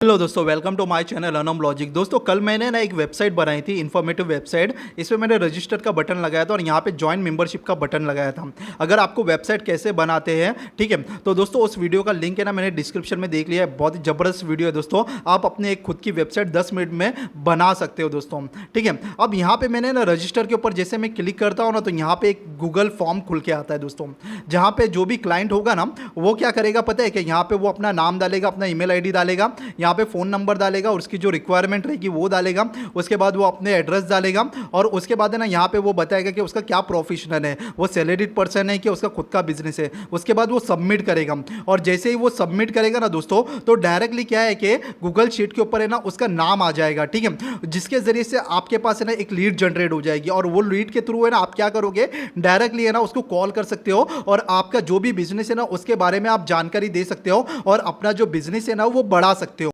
Hello दोस्तों, welcome to my channel Anam logic. दोस्तों कल मैंने ना एक वेबसाइट बनाई थी, इन्फॉर्मेटिव वेबसाइट। इसमें मैंने रजिस्टर का बटन लगाया था और यहाँ पे ज्वाइन मेंबरशिप का बटन लगाया था। अगर आपको वेबसाइट कैसे बनाते हैं, ठीक है, तो दोस्तों उस वीडियो का लिंक है ना मैंने डिस्क्रिप्शन में देख लिया है। बहुत ही ज़बरदस्त वीडियो है दोस्तों। आप अपने एक खुद की वेबसाइट 10 मिनट में बना सकते हो दोस्तों, ठीक है। अब यहाँ पर मैंने ना रजिस्टर के ऊपर जैसे मैं क्लिक करता हूँ ना, तो यहाँ पर एक गूगल फॉर्म खुल के आता है दोस्तों। जहाँ पर जो भी क्लाइंट होगा ना, वो क्या करेगा पता है कि यहाँ पर वो अपना नाम डालेगा, अपना ईमेल ID डालेगा, यहाँ पे फ़ोन नंबर डालेगा, उसकी जो रिक्वायरमेंट रहेगी वो डालेगा। उसके बाद वो अपने एड्रेस डालेगा और उसके बाद है ना यहाँ पे वो बताएगा कि उसका क्या प्रोफेशन है, वो सैलरीड पर्सन है कि उसका खुद का बिजनेस है। उसके बाद वो सबमिट करेगा और जैसे ही वो सबमिट करेगा ना दोस्तों, तो डायरेक्टली क्या है कि गूगल शीट के ऊपर है ना उसका नाम आ जाएगा, ठीक है, जिसके जरिए से आपके पास है ना एक लीड जनरेट हो जाएगी। और वो लीड के थ्रू है ना आप क्या करोगे, डायरेक्टली है ना उसको कॉल कर सकते हो और आपका जो भी बिजनेस है ना उसके बारे में आप जानकारी दे सकते हो और अपना जो बिजनेस है ना वो बढ़ा सकते हो।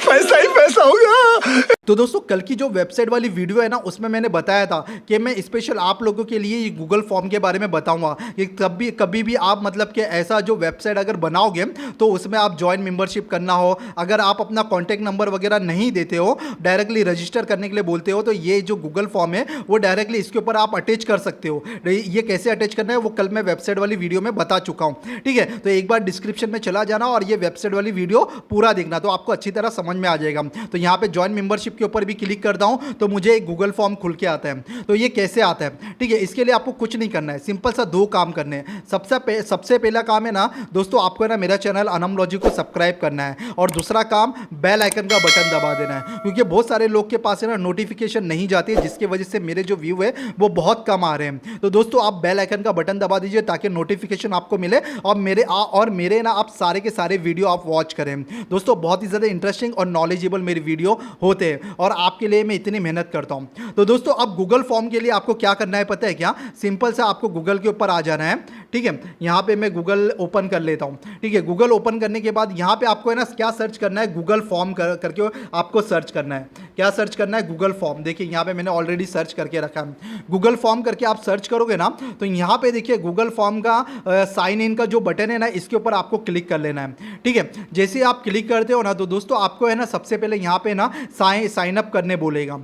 पैसा ही पैसा होगा। तो दोस्तों कल की जो वेबसाइट वाली वीडियो है ना, उसमें मैंने बताया था कि मैं स्पेशल आप लोगों के लिए ये गूगल फॉर्म के बारे में बताऊंगा कि कभी भी आप मतलब कि ऐसा जो वेबसाइट अगर बनाओगे तो उसमें आप ज्वाइन मेंबरशिप करना हो, अगर आप अपना कॉन्टैक्ट नंबर वगैरह नहीं देते हो, डायरेक्टली रजिस्टर करने के लिए बोलते हो, तो ये जो गूगल फॉर्म है वो डायरेक्टली इसके ऊपर आप अटैच कर सकते हो। ये कैसे अटैच करना है वो कल मैं वेबसाइट वाली वीडियो में बता चुका हूँ, ठीक है। तो एक बार डिस्क्रिप्शन में चला जाना और ये वेबसाइट वाली वीडियो पूरा देखना, तो आपको अच्छी तरह समझ में आ जाएगा। तो यहाँ पे ज्वाइन मेंबरशिप के ऊपर भी क्लिक करता हूँ तो मुझे एक गूगल फॉर्म खुल के आता है। तो ये कैसे आता है, ठीक है, इसके लिए आपको कुछ नहीं करना है, सिंपल सा 2 काम करने हैं। सबसे पहला काम है ना दोस्तों, आपको है ना मेरा चैनल अनम लॉजिक को सब्सक्राइब करना है और दूसरा काम बेल आइकन का बटन दबा देना है, क्योंकि बहुत सारे लोग के पास है ना नोटिफिकेशन नहीं जाती है, जिसकी वजह से मेरे जो व्यू है वो बहुत कम आ रहे हैं। तो दोस्तों आप बेल आइकन का बटन दबा दीजिए ताकि नोटिफिकेशन आपको मिले और मेरे ना आप सारे के सारे वीडियो आप वॉच करें। दोस्तों बहुत ही ज़्यादा इंटरेस्टिंग और नॉलेजेबल मेरी वीडियो होते हैं और आपके लिए मैं इतनी मेहनत करता हूं। तो दोस्तों अब गूगल फॉर्म के लिए आपको क्या करना है पता है क्या, सिंपल सा आपको गूगल के ऊपर आ जाना है, ठीक है। यहां पे मैं गूगल ओपन कर लेता हूं, ठीक है। गूगल ओपन करने के बाद यहां पे आपको है ना क्या सर्च करना है, गूगल फॉर्म करके आपको सर्च करना है। क्या सर्च करना है, गूगल फॉर्म। देखिए यहां पे मैंने ऑलरेडी सर्च करके रखा है। गूगल फॉर्म करके आप सर्च करोगे ना, तो यहां पे देखिए गूगल फॉर्म का साइन इन का जो बटन है ना, इसके ऊपर आपको क्लिक कर लेना है, ठीक है। जैसे आप क्लिक करते हो ना, तो दोस्तों आपको है ना सबसे पहले यहाँ पे ना साइन अप करने बोलेगा।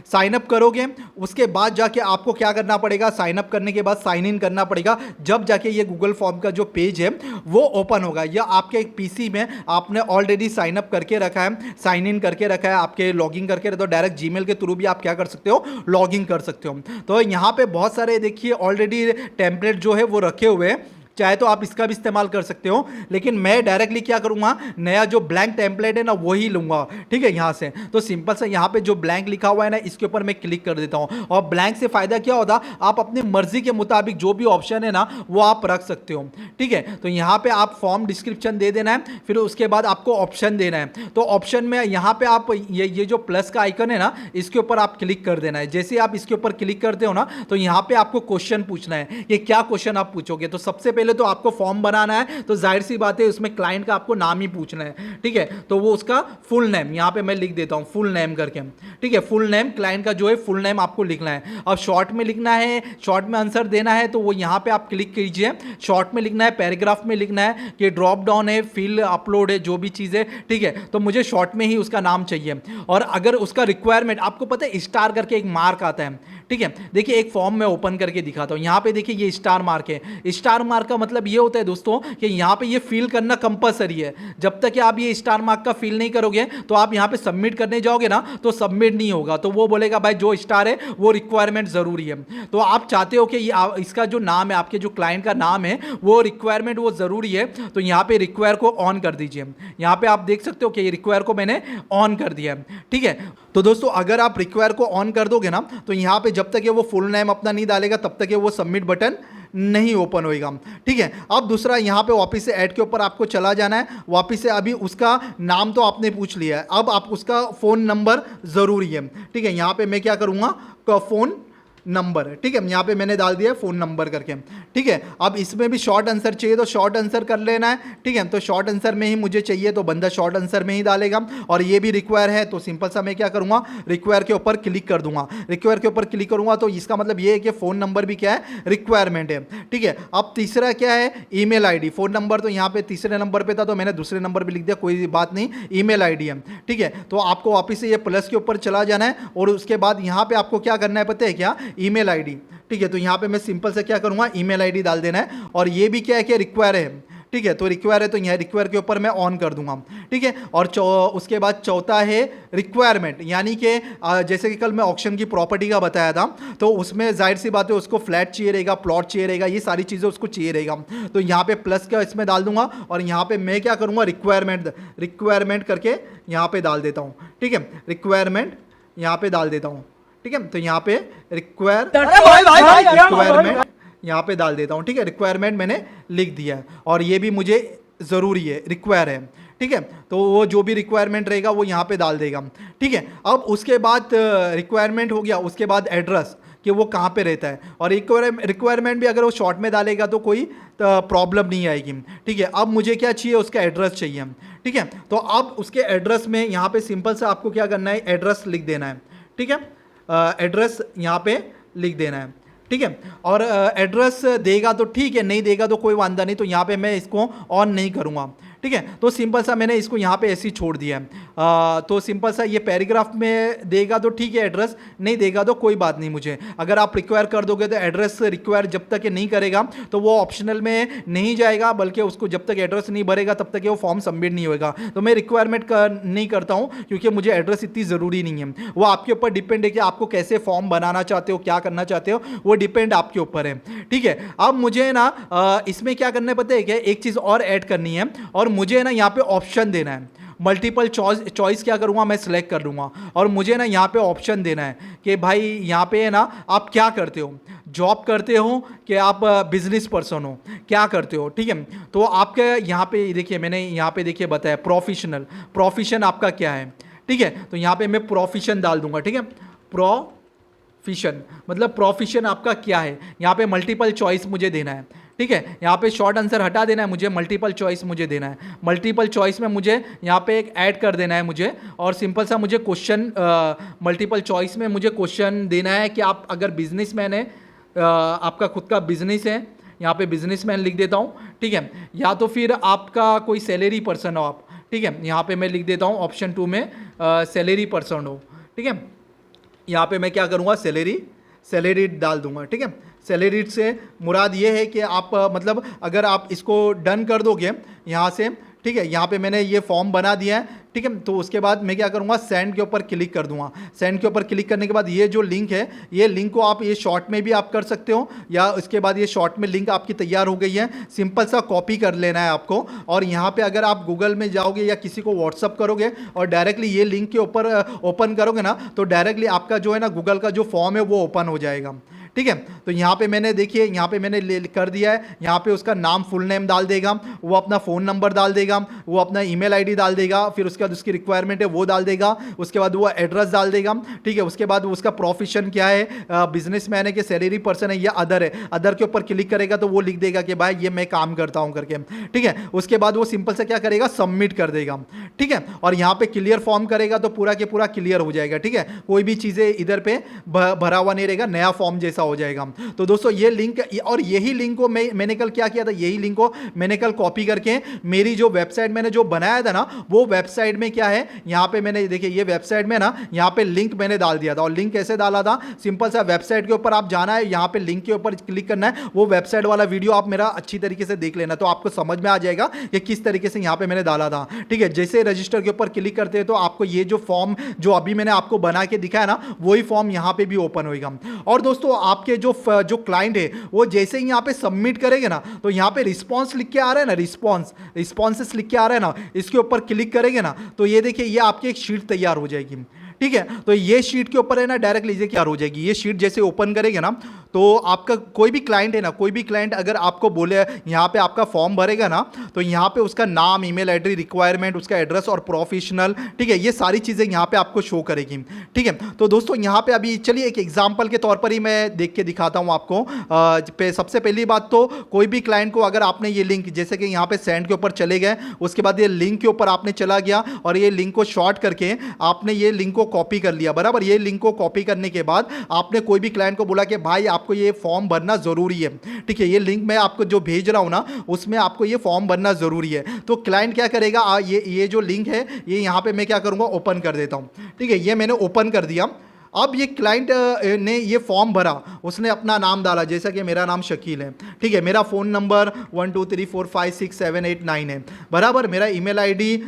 साइन अप करोगे, उसके बाद जाके आपको क्या करना पड़ेगा, साइन अप करने के बाद साइन इन करना पड़ेगा। जब जाके ये गूगल फॉर्म का जो पेज है वो ओपन होगा, या आपके एक पीसी में आपने ऑलरेडी साइन अप करके रखा है, साइन इन करके रखा है, आपके लॉगिन करके, तो डायरेक्ट जीमेल के थ्रू भी आप क्या कर सकते हो, लॉगिन कर सकते हो। तो यहाँ पे बहुत सारे देखिए ऑलरेडी टेम्पलेट जो है वो रखे हुए हैं, चाहे तो आप इसका भी इस्तेमाल कर सकते हो, लेकिन मैं डायरेक्टली क्या करूंगा, नया जो ब्लैंक टेम्पलेट है ना वही लूंगा, ठीक है। यहाँ से तो सिंपल से यहाँ पे जो ब्लैंक लिखा हुआ है ना, इसके ऊपर मैं क्लिक कर देता हूँ। और ब्लैंक से फायदा क्या होता, आप अपनी मर्जी के मुताबिक जो भी ऑप्शन है ना वो आप रख सकते हो, ठीक है। तो यहाँ पे आप फॉर्म डिस्क्रिप्शन दे देना है, फिर उसके बाद आपको ऑप्शन देना है। तो ऑप्शन में यहाँ पे आप ये जो प्लस का आइकन है ना, इसके ऊपर आप क्लिक कर देना है। जैसे आप इसके ऊपर क्लिक करते हो ना, तो यहाँ पे आपको क्वेश्चन पूछना है। ये क्या क्वेश्चन आप पूछोगे, तो सबसे पहले तो आपको फॉर्म बनाना है, तो जाहिर सी बात है उसमें क्लाइंट का आपको नाम ही पूछना है, ठीक है। तो वो उसका फुल नेम यहां पे मैं लिख देता हूं, फुल नेम करके, ठीक है। फुल नेम क्लाइंट का जो है फुल नेम आपको लिखना है। अब शॉर्ट में लिखना है, शॉर्ट में आंसर देना है, तो वो यहां पे आप क्लिक कीजिए। शॉर्ट में लिखना है, पैराग्राफ में लिखना है, कि ड्रॉप डाउन है, फिल अपलोड है, जो भी चीज़ है, ठीक है। तो मुझे शॉर्ट में ही उसका नाम चाहिए। और अगर उसका रिक्वायरमेंट आपको पता है, स्टार करके एक मार्क आता है, ठीक है। देखिए एक फॉर्म में ओपन करके दिखाता हूं, यहां पे देखिए ये स्टार मार्क है। स्टार मार्क का मतलब ये होता है दोस्तों कि यहां पे ये फिल करना कंपलसरी है। जब तक कि आप ये स्टार मार्क का फिल नहीं करोगे, तो आप यहां पे सबमिट करने जाओगे ना, तो सबमिट नहीं होगा। तो वो बोलेगा भाई जो स्टार है वो रिक्वायरमेंट जरूरी है। तो आप चाहते हो कि इसका जो नाम है, आपके जो क्लाइंट का नाम है, वो रिक्वायरमेंट वो जरूरी है, तो यहां पे रिक्वायर को ऑन कर दीजिए। यहां पे आप देख सकते हो कि ये रिक्वायर को मैंने ऑन कर दिया, ठीक है। तो दोस्तों अगर आप रिक्वायर को ऑन कर दोगे ना, तो यहां पे जब तक ये वो फुल नेम अपना नहीं डालेगा, तब तक ये वो सबमिट बटन नहीं ओपन होएगा, ठीक है। अब दूसरा यहाँ पे वापस से ऐड के ऊपर आपको चला जाना है। वापस से अभी उसका नाम तो आपने पूछ लिया है, अब आप उसका फ़ोन नंबर ज़रूरी है, ठीक है। यहाँ पे मैं क्या करूँगा, फ़ोन नंबर, ठीक है। यहाँ पे मैंने डाल दिया फ़ोन नंबर करके, ठीक है। अब इसमें भी शॉर्ट आंसर चाहिए तो शॉर्ट आंसर कर लेना है, ठीक है। तो शॉर्ट आंसर में ही मुझे चाहिए तो बंदा शॉर्ट आंसर में ही डालेगा। और ये भी रिक्वायर है तो सिंपल सा मैं क्या करूँगा, रिक्वायर के ऊपर क्लिक कर दूंगा। रिक्वायर के ऊपर क्लिक करूँगा तो इसका मतलब ये है कि फ़ोन नंबर भी क्या है, रिक्वायरमेंट है, ठीक है। अब तीसरा क्या है, ईमेल आईडी। फ़ोन नंबर तो यहाँ पे तीसरे नंबर पे था तो मैंने दूसरे नंबर पे लिख दिया, कोई बात नहीं, ईमेल आईडी है, ठीक है। तो आपको वापस से ये प्लस के ऊपर चला जाना है और उसके बाद यहाँ पे आपको क्या करना है पता है क्या, ईमेल आईडी, ठीक है। तो यहाँ पे मैं सिंपल से क्या करूँगा, ईमेल आईडी डाल देना है। और ये भी क्या है कि रिक्वायर है, ठीक है। तो रिक्वायर है तो यहाँ रिक्वायर के ऊपर मैं ऑन कर दूंगा, ठीक है। और उसके बाद चौथा है रिक्वायरमेंट, यानी कि जैसे कि कल मैं ऑक्शन की प्रॉपर्टी का बताया था तो उसमें जाहिर सी बात है उसको फ्लैट चाहिए रहेगा, प्लॉट चाहिए रहेगा, ये सारी चीज़ें उसको चाहिए रहेगा। तो यहाँ पे प्लस का इसमें डाल दूंगा और यहाँ पे मैं क्या करूँगा, रिक्वायरमेंट करके यहाँ पे डाल देता हूँ, ठीक है। रिक्वायरमेंट यहाँ पे डाल देता हूँ, ठीक है। तो यहाँ पे रिक्वायरमेंट यहाँ पे डाल देता हूँ, ठीक है। रिक्वायरमेंट मैंने लिख दिया है और ये भी मुझे ज़रूरी है, रिक्वायर है, ठीक है। तो वो जो भी रिक्वायरमेंट रहेगा वो यहाँ पे डाल देगा, ठीक है। अब उसके बाद रिक्वायरमेंट हो गया, उसके बाद एड्रेस कि वो कहाँ पे रहता है। और रिक्वायरमेंट भी अगर वो शॉर्ट में डालेगा तो कोई प्रॉब्लम नहीं आएगी, ठीक है। अब मुझे क्या चाहिए, उसका एड्रेस चाहिए, ठीक है। तो अब उसके एड्रेस में यहाँ पे सिंपल से आपको क्या करना है, एड्रेस लिख देना है, ठीक है। एड्रेस यहाँ पे लिख देना है, ठीक है। और एड्रेस देगा तो ठीक है, नहीं देगा तो कोई वांदा नहीं। तो यहाँ पे मैं इसको ऑन नहीं करूँगा, ठीक है। तो सिंपल सा मैंने इसको यहाँ पे ऐसे ही छोड़ दिया है। तो सिंपल सा ये पैराग्राफ में देगा तो ठीक है एड्रेस, नहीं देगा तो कोई बात नहीं। मुझे अगर आप रिक्वायर कर दोगे तो एड्रेस रिक्वायर जब तक ये नहीं करेगा तो वो ऑप्शनल में नहीं जाएगा, बल्कि उसको जब तक एड्रेस नहीं भरेगा तब तक वो फॉर्म सबमिट नहीं होगा। तो मैं रिक्वायरमेंट नहीं करता हूँ क्योंकि मुझे एड्रेस इतनी ज़रूरी नहीं है। वो आपके ऊपर डिपेंड है कि आपको कैसे फॉर्म बनाना चाहते हो, क्या करना चाहते हो, वो डिपेंड आपके ऊपर है, ठीक है। अब मुझे ना इसमें क्या करना है पता है क्या, एक चीज़ और ऐड करनी है और मुझे ना यहाँ पे ऑप्शन देना है। मल्टीपल चॉइस क्या करूँगा, मैं सिलेक्ट कर लूँगा और मुझे ना यहाँ पे ऑप्शन देना है कि भाई यहाँ पे ना आप क्या करते हो, जॉब करते हो कि आप बिजनेस पर्सन हो, क्या करते हो, ठीक है। तो आपके यहाँ पे देखिए, मैंने यहाँ पे देखिए बताया प्रोफेशन आपका क्या है, ठीक है। तो यहाँ पे मैं प्रोफेशन डाल दूंगा, ठीक है। प्रोफेशन मतलब प्रोफेशन आपका क्या है, यहाँ पे मल्टीपल चॉइस मुझे देना है, ठीक है। यहाँ पे शॉर्ट आंसर हटा देना है, मुझे मल्टीपल चॉइस मुझे देना है। मल्टीपल चॉइस में मुझे यहाँ पे एक ऐड कर देना है मुझे, और सिंपल सा मुझे क्वेश्चन मल्टीपल चॉइस में मुझे क्वेश्चन देना है कि आप अगर बिजनेसमैन है, आपका खुद का बिजनेस है, यहाँ पे बिजनेसमैन लिख देता हूँ, ठीक है। या तो फिर आपका कोई सैलरी पर्सन हो आप, ठीक है। यहाँ पे मैं लिख देता हूँ ऑप्शन 2 में सैलरी पर्सन हो, ठीक है। यहाँ पे मैं क्या करूँगा, सैलरी डाल दूंगा, ठीक है। सैलरी से मुराद ये है कि आप मतलब अगर आप इसको डन कर दोगे यहाँ से, ठीक है। यहाँ पे मैंने ये फॉर्म बना दिया है, ठीक है। तो उसके बाद मैं क्या करूँगा, सेंड के ऊपर क्लिक कर दूंगा। सेंड के ऊपर क्लिक करने के बाद ये जो लिंक है, ये लिंक को आप ये शॉर्ट में भी आप कर सकते हो, या उसके बाद ये शॉर्ट में लिंक आपकी तैयार हो गई है, सिंपल सा कॉपी कर लेना है आपको। और यहाँ पे अगर आप गूगल में जाओगे या किसी को व्हाट्सअप करोगे और डायरेक्टली ये लिंक के ऊपर ओपन करोगे ना, तो डायरेक्टली आपका जो है ना गूगल का जो फॉर्म है वो ओपन हो जाएगा, ठीक है। तो यहाँ पे मैंने देखिए, यहाँ पे मैंने कर दिया है। यहाँ पे उसका नाम फुल नेम डाल देगा, वो अपना फ़ोन नंबर डाल देगा, वो अपना ईमेल आईडी डाल देगा, फिर उसके बाद उसकी रिक्वायरमेंट है वो डाल देगा, उसके बाद वो एड्रेस डाल देगा, ठीक है। उसके बाद उसका प्रोफेशन क्या है, बिजनेसमैन है कि सैलरी पर्सन है या अदर है, अदर के ऊपर क्लिक करेगा तो वो लिख देगा कि भाई ये मैं काम करता हूँ करके, ठीक है। उसके बाद वो सिंपल से क्या करेगा, सबमिट कर देगा, ठीक है। और यहाँ पे क्लियर फॉर्म करेगा तो पूरा के पूरा क्लियर हो जाएगा, ठीक है। कोई भी चीज़ें इधर पे भरा हुआ नहीं रहेगा, नया फॉर्म जैसा हो जाएगा। तो दोस्तों ये लिंक, और यही लिंक को मैंने कल क्या किया था, यही लिंक को मैंने कल कॉपी करके मेरी जो वेबसाइट मैंने जो बनाया था ना, वो वेबसाइट में क्या है, यहाँ पे मैंने देखिए ये वेबसाइट में ना, यहाँ पे लिंक मैंने डाल दिया था। और लिंक कैसे डाला था, सिंपल सा वेबसाइट के ऊपर आप जाना है, यहाँ पे लिंक के ऊपर क्लिक करना है, वो वेबसाइट वाला वीडियो आप मेरा अच्छी तरीके से देख लेना, तो आपको समझ में आ जाएगा कि किस तरीके से यहाँ पे मैंने डाला था, ठीक है। जैसे रजिस्टर के ऊपर क्लिक करते हैं तो आपको ये जो फॉर्म जो अभी मैंने आपको बना के दिखाया ना, वही फॉर्म यहाँ पे भी ओपन होगा। और दोस्तों आपके जो क्लाइंट है वो जैसे ही यहाँ पे सबमिट करेंगे ना, तो यहाँ पे रिस्पॉन्स लिख के आ रहा है ना, रिस्पॉन्सेस लिख के आ रहा है ना, इसके ऊपर क्लिक करेंगे ना, तो ये देखिए ये आपकी एक शीट तैयार हो जाएगी, ठीक है। तो ये शीट के ऊपर है ना, डायरेक्टली ये क्या हो जाएगी, ये शीट जैसे ओपन करेंगे ना, तो आपका कोई भी क्लाइंट है ना, कोई भी क्लाइंट अगर आपको बोले यहाँ पे आपका फॉर्म भरेगा ना, तो यहाँ पे उसका नाम, ईमेल आईडी, रिक्वायरमेंट, उसका एड्रेस और प्रोफेशनल, ठीक है, ये सारी चीज़ें यहाँ पे आपको शो करेगी। ठीक है, तो दोस्तों यहाँ पे अभी चलिए एक एग्जांपल के तौर पर ही मैं देख के दिखाता हूँ आपको। सबसे पहली बात तो कोई भी क्लाइंट को अगर आपने ये लिंक, जैसे कि यहाँ पे सेंड के ऊपर चले गए, उसके बाद ये लिंक के ऊपर आपने चला गया और ये लिंक को शॉर्ट करके आपने ये लिंक को कॉपी कर लिया, बराबर। ये लिंक को कॉपी करने के बाद आपने कोई भी क्लाइंट को बोला कि भाई आपको ये फॉर्म भरना ज़रूरी है, ठीक है, ये लिंक मैं आपको जो भेज रहा हूँ ना, उसमें आपको ये फॉर्म भरना ज़रूरी है। तो क्लाइंट क्या करेगा, ये जो लिंक है ये यहाँ पे मैं क्या करूँगा, ओपन कर देता हूँ। ठीक है, ये मैंने ओपन कर दिया। अब ये क्लाइंट ने ये फॉर्म भरा, उसने अपना नाम डाला, जैसा कि मेरा नाम शकील है, ठीक है, मेरा फ़ोन नंबर 12345678 है, बराबर। मेरा ईमेल आईडी @@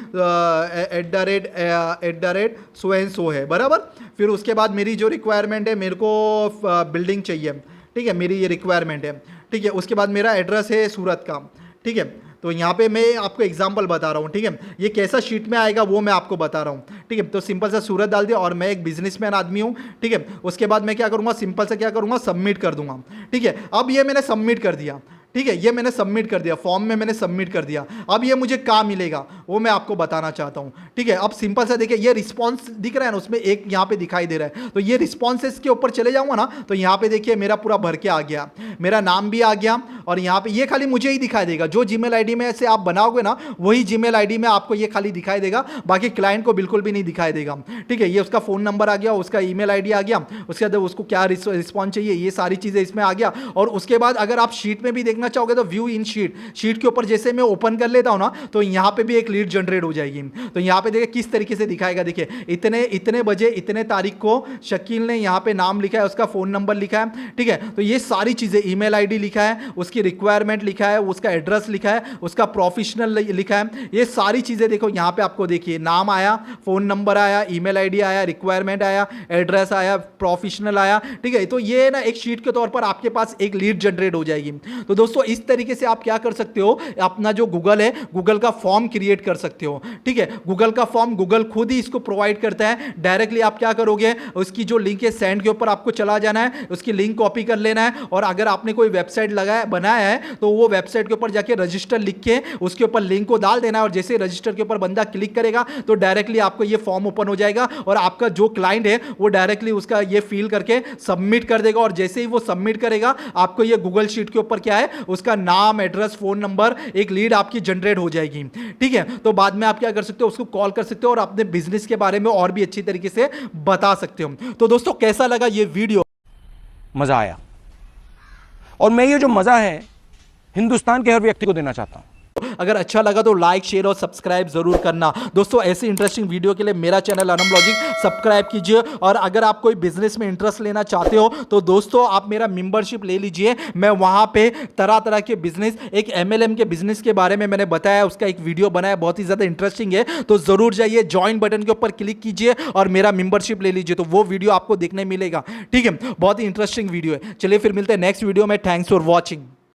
है, बराबर। फिर उसके बाद मेरी जो रिक्वायरमेंट है, मेरे को बिल्डिंग चाहिए, ठीक है, मेरी ये रिक्वायरमेंट है, ठीक है। उसके बाद मेरा एड्रेस है सूरत का, ठीक है। तो यहाँ पे मैं आपको एग्जांपल बता रहा हूँ, ठीक है, ये कैसा शीट में आएगा वो मैं आपको बता रहा हूँ, ठीक है। तो सिंपल सा सूरत डाल दिया और मैं एक बिजनेसमैन आदमी हूँ, ठीक है। उसके बाद मैं क्या करूँगा, सिंपल से क्या करूँगा, सबमिट कर दूंगा, ठीक है। अब ये मैंने सबमिट कर दिया, ठीक है, ये मैंने सबमिट कर दिया, फॉर्म में मैंने सबमिट कर दिया। अब ये मुझे कहाँ मिलेगा वो मैं आपको बताना चाहता हूँ, ठीक है। अब सिंपल सा देखिए, ये रिस्पॉन्स दिख रहा है ना, उसमें एक यहाँ पे दिखाई दे रहा है, तो ये रिस्पॉन्सेस के ऊपर चले जाऊँगा ना, तो यहाँ पे देखिए मेरा पूरा भर के आ गया, मेरा नाम भी आ गया, और यहाँ पे ये खाली मुझे ही दिखाई देगा। जो जीमेल आईडी में से आप बनाओगे ना, वही जीमेल आईडी में आपको ये खाली दिखाई देगा, बाकी क्लाइंट को बिल्कुल भी नहीं दिखाई देगा, ठीक है। ये उसका फ़ोन नंबर आ गया, उसका ईमेल आईडी आ गया, उसके बाद उसको क्या रिस्पॉन्स चाहिए, ये सारी चीज़ें इसमें आ गया। और उसके बाद अगर आप शीट में भी देखना चाहोगे तो व्यू इन शीट के ऊपर जैसे मैं ओपन कर लेता हूं ना, तो यहां पे भी एक लीड जनरेट हो जाएगी। तो यहां पे देखिए किस तरीके से दिखाएगा, देखिए इतने बजे इतने तारीख को शकील ने यहां पे नाम लिखा है, उसका फोन नंबर लिखा है, ठीक है। तो ये सारी चीजें, ईमेल आईडी लिखा है, उसकी रिक्वायरमेंट लिखा है, उसका एड्रेस लिखा है, उसका प्रोफेशनल लिखा है, ये सारी चीजें देखो यहां पे आपको देखिए, नाम आया, फोन नंबर आया, ईमेल आईडी आया, रिक्वायरमेंट आया, एड्रेस आया, प्रोफेशनल आया, ठीक है। तो ये ना एक शीट के तौर पर आपके पास एक लीड जनरेट हो जाएगी। तो दोस्तों इस तरीके से आप क्या कर सकते हो, अपना जो गूगल है, गूगल का फॉर्म क्रिएट कर सकते हो, ठीक है। गूगल का फॉर्म गूगल खुद ही इसको प्रोवाइड करता है। डायरेक्टली आप क्या करोगे, उसकी जो लिंक है सेंड के ऊपर आपको चला जाना है, उसकी लिंक कॉपी कर लेना है, और अगर आपने कोई वेबसाइट बनाया है तो वो वेबसाइट के ऊपर जाके रजिस्टर लिख के उसके ऊपर लिंक को डाल देना है, और जैसे रजिस्टर के ऊपर बंदा क्लिक करेगा तो डायरेक्टली आपको ये फॉर्म ओपन हो जाएगा, और आपका जो क्लाइंट है वो डायरेक्टली उसका ये फिल करके सबमिट कर देगा। और जैसे ही वो सबमिट करेगा, आपको ये गूगल शीट के ऊपर क्या है, उसका नाम, एड्रेस, फोन नंबर, एक लीड आपकी जनरेट हो जाएगी, ठीक है। तो बाद में आप क्या कर सकते हो, उसको कॉल कर सकते हो और अपने बिजनेस के बारे में और भी अच्छी तरीके से बता सकते हो। तो दोस्तों कैसा लगा ये वीडियो? मजा आया, और मैं ये जो मजा है हिंदुस्तान के हर व्यक्ति को देना चाहता हूं। अगर अच्छा लगा तो लाइक, शेयर और सब्सक्राइब जरूर करना। दोस्तों ऐसी इंटरेस्टिंग वीडियो के लिए मेरा चैनल अनम लॉजिक सब्सक्राइब कीजिए। और अगर आप कोई बिजनेस में इंटरेस्ट लेना चाहते हो तो दोस्तों आप मेरा मेंबरशिप ले लीजिए। मैं वहां पे तरह तरह के बिजनेस, एक MLM के बिजनेस के बारे में मैंने बताया, उसका एक वीडियो बनाया, बहुत ही ज़्यादा इंटरेस्टिंग है। तो ज़रूर जाइए, ज्वाइन बटन के ऊपर क्लिक कीजिए और मेरा मेंबरशिप ले लीजिए, तो वो वीडियो आपको देखने मिलेगा, ठीक है। बहुत ही इंटरेस्टिंग वीडियो है। चलिए फिर मिलते हैं नेक्स्ट वीडियो में। Thanks for watching.